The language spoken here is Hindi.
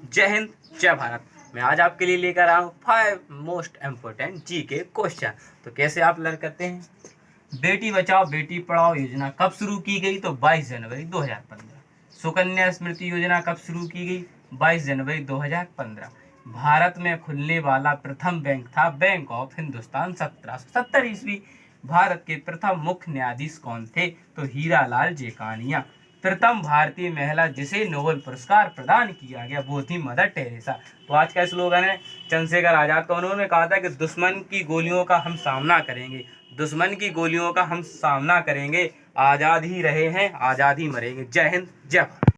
जय हिंद, जय भारत। मैं आज आपके लिए लेकर आया हूँ 5 मोस्ट इम्पोर्टेंट जी के क्वेश्चन। तो कैसे आप लर्न करते हैं। बेटी बचाओ बेटी पढ़ाओ योजना कब शुरू की गई? तो 22 जनवरी 2015। सुकन्या स्मृति योजना कब शुरू की गई? 22 जनवरी 2015। भारत में खुलने वाला प्रथम बैंक था बैंक ऑफ हिंदुस्तान 1770 ईस्वी। भारत के प्रथम मुख्य न्यायाधीश कौन थे? तो हीरालाल जेकानिया। प्रथम भारतीय महिला जिसे नोबेल पुरस्कार प्रदान किया गया वो थी मदर टेरेसा। तो आज का स्लोगन है चंद्रशेखर आजाद। तो उन्होंने कहा था कि दुश्मन की गोलियों का हम सामना करेंगे, दुश्मन की गोलियों का हम सामना करेंगे, आजाद ही रहे हैं आजाद ही मरेंगे। जय हिंद, जय भारत।